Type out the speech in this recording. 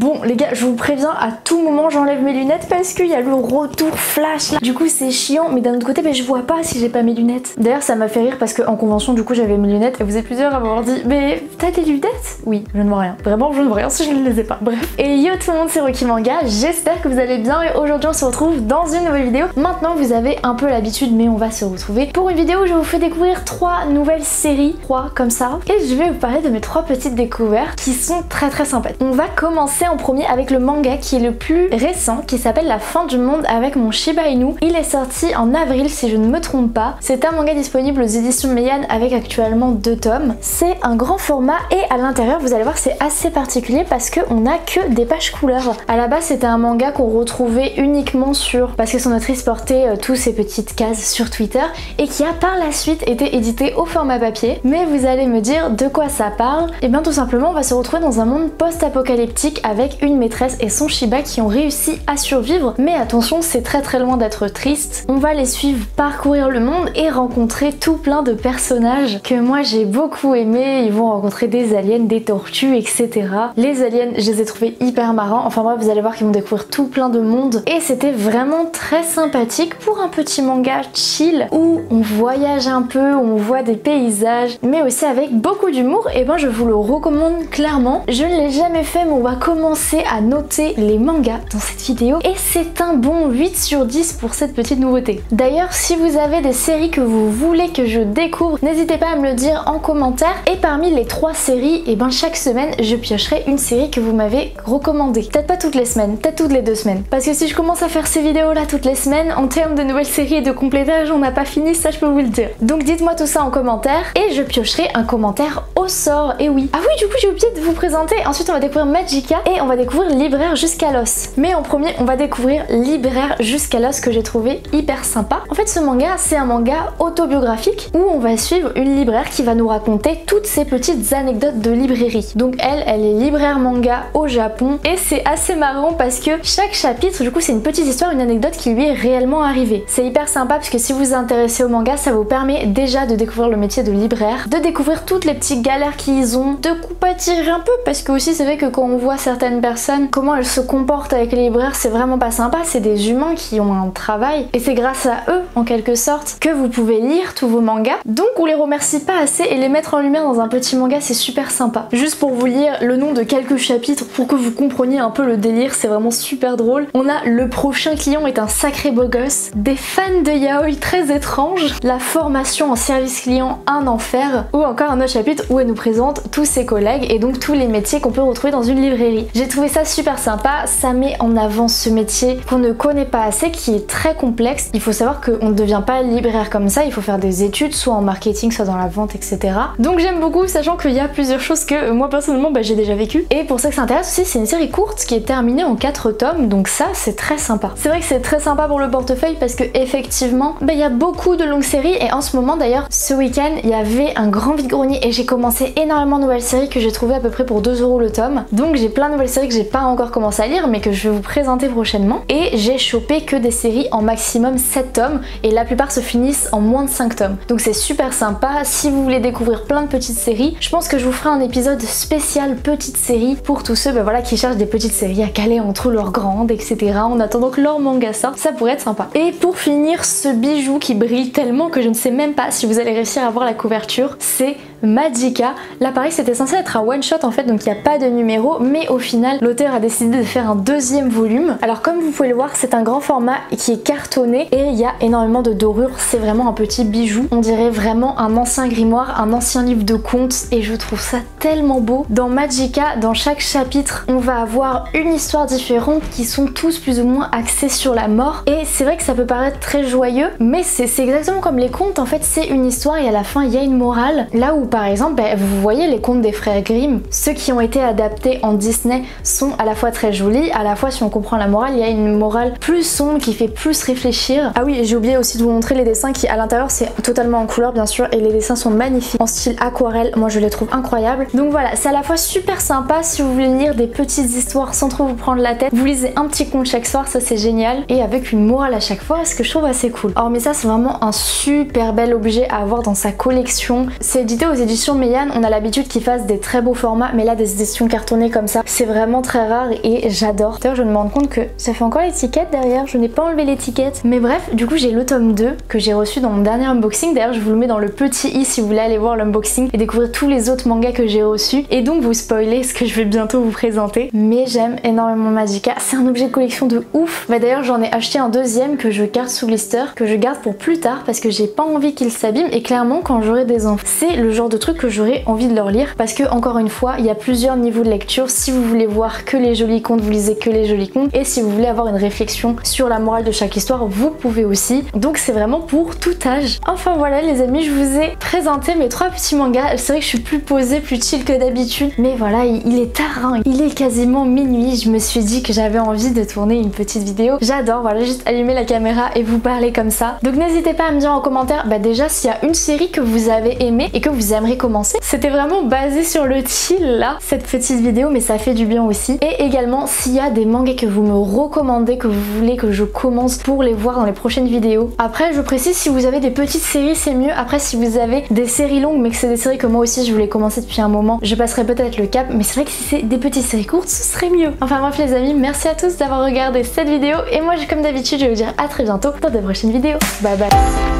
Bon les gars, je vous préviens, à tout moment j'enlève mes lunettes parce qu'il y a le retour flash là. Du coup c'est chiant, mais d'un autre côté je vois pas si j'ai pas mes lunettes. D'ailleurs ça m'a fait rire parce qu'en convention du coup j'avais mes lunettes et vous êtes plusieurs à m'avoir dit mais t'as des lunettes? Oui, je ne vois rien. Vraiment je ne vois rien si je ne les ai pas. Bref. Et yo tout le monde, c'est Rocky Manga, j'espère que vous allez bien et aujourd'hui on se retrouve dans une nouvelle vidéo. Maintenant vous avez un peu l'habitude mais on va se retrouver pour une vidéo où je vous fais découvrir 3 nouvelles séries, 3 comme ça. Et je vais vous parler de mes 3 petites découvertes qui sont très sympathiques. On va commencer en premier avec le manga qui est le plus récent, qui s'appelle La fin du monde avec mon Shiba Inu. Il est sorti en avril si je ne me trompe pas. C'est un manga disponible aux éditions Meian avec actuellement 2 tomes. C'est un grand format et à l'intérieur vous allez voir c'est assez particulier parce qu'on a que des pages couleurs. À la base c'était un manga qu'on retrouvait uniquement sur, parce que son autrice portait tous ces petites cases sur Twitter et qui a par la suite été édité au format papier. Mais vous allez me dire de quoi ça parle? Et bien tout simplement on va se retrouver dans un monde post-apocalyptique avec une maîtresse et son Shiba qui ont réussi à survivre. Mais attention, c'est très loin d'être triste. On va les suivre parcourir le monde et rencontrer tout plein de personnages que moi j'ai beaucoup aimé. Ils vont rencontrer des aliens, des tortues, etc. Les aliens, je les ai trouvés hyper marrants. Enfin bref, vous allez voir qu'ils vont découvrir tout plein de monde. Et c'était vraiment très sympathique pour un petit manga chill où on voyage un peu, on voit des paysages, mais aussi avec beaucoup d'humour. Et ben je vous le recommande clairement. Je ne l'ai jamais fait mais on va commencer à noter les mangas dans cette vidéo et c'est un bon 8 sur 10 pour cette petite nouveauté. D'ailleurs si vous avez des séries que vous voulez que je découvre, n'hésitez pas à me le dire en commentaire et parmi les 3 séries, et ben chaque semaine je piocherai une série que vous m'avez recommandée. Peut-être pas toutes les semaines, peut-être toutes les 2 semaines. Parce que si je commence à faire ces vidéos là toutes les semaines, en termes de nouvelles séries et de complétage, on n'a pas fini, ça je peux vous le dire. Donc dites-moi tout ça en commentaire et je piocherai un commentaire au sort, et oui. Ah oui, du coup j'ai oublié de vous présenter, ensuite on va découvrir Magica et on va découvrir Libraire jusqu'à l'os. Mais en premier on va découvrir Libraire jusqu'à l'os que j'ai trouvé hyper sympa. En fait ce manga c'est un manga autobiographique où on va suivre une libraire qui va nous raconter toutes ces petites anecdotes de librairie. Donc elle est libraire manga au Japon et c'est assez marrant parce que chaque chapitre du coup c'est une petite histoire, une anecdote qui lui est réellement arrivée. C'est hyper sympa parce que si vous vous intéressez au manga ça vous permet déjà de découvrir le métier de libraire, de découvrir toutes les petites galères qu'ils ont, de compatir un peu parce que aussi c'est vrai que quand on voit certaines personnes comment elles se comportent avec les libraires c'est vraiment pas sympa, c'est des humains qui ont un travail et c'est grâce à eux en quelque sorte que vous pouvez lire tous vos mangas. Donc on les remercie pas assez et les mettre en lumière dans un petit manga c'est super sympa. Juste pour vous lire le nom de quelques chapitres pour que vous compreniez un peu le délire, c'est vraiment super drôle. On a le prochain client est un sacré beau gosse, des fans de yaoi très étranges, la formation en service client un enfer, ou encore un autre chapitre où elle nous présente tous ses collègues et donc tous les métiers qu'on peut retrouver dans une librairie. J'ai trouvé ça super sympa, ça met en avant ce métier qu'on ne connaît pas assez, qui est très complexe. Il faut savoir qu'on ne devient pas libraire comme ça, il faut faire des études, soit en marketing, soit dans la vente, etc. Donc j'aime beaucoup, sachant qu'il y a plusieurs choses que moi personnellement j'ai déjà vécu. Et pour ça que ça intéresse aussi, c'est une série courte qui est terminée en 4 tomes, donc ça c'est très sympa. C'est vrai que c'est très sympa pour le portefeuille parce que effectivement, il y a beaucoup de longues séries et en ce moment d'ailleurs, ce week-end, il y avait un grand vide-grenier et j'ai commencé énormément de nouvelles séries que j'ai trouvées à peu près pour 2 € le tome. Donc j'ai plein de nouvelles séries que j'ai pas encore commencé à lire mais que je vais vous présenter prochainement. Et j'ai chopé que des séries en maximum 7 tomes et la plupart se finissent en moins de 5 tomes. Donc c'est super sympa. Si vous voulez découvrir plein de petites séries, je pense que je vous ferai un épisode spécial petites séries pour tous ceux voilà, qui cherchent des petites séries à caler entre leurs grandes, etc. en attendant que leur manga sorte, ça pourrait être sympa. Et pour finir, ce bijou qui brille tellement que je ne sais même pas si vous allez réussir à voir la couverture, c'est Magica. Là pareil c'était censé être un one shot en fait, donc il n'y a pas de numéro, mais au final l'auteur a décidé de faire un 2e volume. Alors comme vous pouvez le voir c'est un grand format qui est cartonné et il y a énormément de dorures, c'est vraiment un petit bijou. On dirait vraiment un ancien grimoire, un ancien livre de contes et je trouve ça tellement beau. Dans Magica, dans chaque chapitre on va avoir une histoire différente qui sont tous plus ou moins axés sur la mort et c'est vrai que ça peut paraître très joyeux mais c'est exactement comme les contes en fait, c'est une histoire et à la fin il y a une morale. Là où par exemple, vous voyez les contes des frères Grimm, ceux qui ont été adaptés en Disney sont à la fois très jolis, à la fois si on comprend la morale, il y a une morale plus sombre qui fait plus réfléchir. Ah oui, et j'ai oublié aussi de vous montrer les dessins qui à l'intérieur c'est totalement en couleur bien sûr et les dessins sont magnifiques en style aquarelle, moi je les trouve incroyables. Donc voilà, c'est à la fois super sympa si vous voulez lire des petites histoires sans trop vous prendre la tête, vous lisez un petit conte chaque soir, ça c'est génial, et avec une morale à chaque fois, ce que je trouve assez cool. Alors mais ça c'est vraiment un super bel objet à avoir dans sa collection, c'est édité aux éditions Meian, on a l'habitude qu'ils fassent des très beaux formats, mais là des éditions cartonnées comme ça, c'est vraiment très rare et j'adore. D'ailleurs je me rends compte que ça fait encore l'étiquette derrière, je n'ai pas enlevé l'étiquette. Mais bref, du coup j'ai le tome 2 que j'ai reçu dans mon dernier unboxing. D'ailleurs je vous le mets dans le petit i si vous voulez aller voir l'unboxing et découvrir tous les autres mangas que j'ai reçus et donc vous spoiler ce que je vais bientôt vous présenter. Mais j'aime énormément Magica, c'est un objet de collection de ouf. Bah d'ailleurs j'en ai acheté un deuxième que je garde sous blister, que je garde pour plus tard parce que j'ai pas envie qu'il s'abîme et clairement quand j'aurai des enfants, c'est le genre de truc que j'aurai envie de leur lire parce que encore une fois, il y a plusieurs niveaux de lecture. Si vous voulez voir que les jolis contes, vous lisez que les jolis contes et si vous voulez avoir une réflexion sur la morale de chaque histoire, vous pouvez aussi. Donc c'est vraiment pour tout âge. Enfin voilà les amis, je vous ai présenté mes 3 petits mangas. C'est vrai que je suis plus posée, plus chill que d'habitude, mais voilà, il est tard, hein. Il est quasiment minuit. Je me suis dit que j'avais envie de tourner une petite vidéo. J'adore, voilà, juste allumer la caméra et vous parler comme ça. Donc n'hésitez pas à me dire en commentaire, bah déjà s'il y a une série que vous avez aimée et que vous aimeriez commencer. C'était vraiment basé sur le chill là, cette petite vidéo, mais ça fait du bien aussi. Et également s'il y a des mangas que vous me recommandez, que vous voulez que je commence pour les voir dans les prochaines vidéos. Après je précise, si vous avez des petites séries c'est mieux. Après si vous avez des séries longues mais que c'est des séries que moi aussi je voulais commencer depuis un moment, je passerai peut-être le cap, mais c'est vrai que si c'est des petites séries courtes ce serait mieux. Enfin bref les amis, merci à tous d'avoir regardé cette vidéo et moi comme d'habitude je vais vous dire à très bientôt dans de prochaines vidéos. Bye bye.